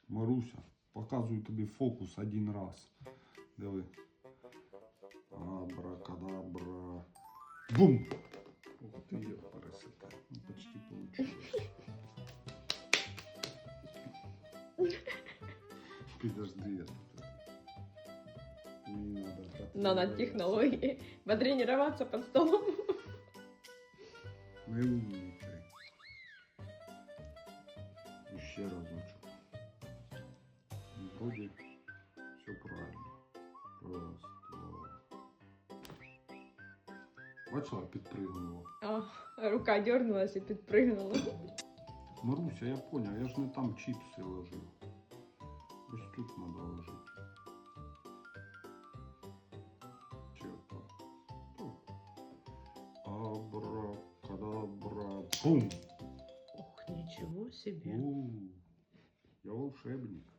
Маруся, показую тобі фокус один раз. Диви. Абракадабра. Бум! Ух ти, я пересете. Ну, почти получилось. Подожди, я тут. Мне надо Нанотехнологии. Потренироваться под столом. Мы умники. Еще разочек. Вроде все правильно. Раз, два. Бачила, підпригнула. А, рука дернулась и подпрыгнула. Маруся, я понял, я ж не там чипсы ложил. Ось тут надо ложить. Чё-то. Абракадабра. Бум! Ох, ничего себе. Я волшебник.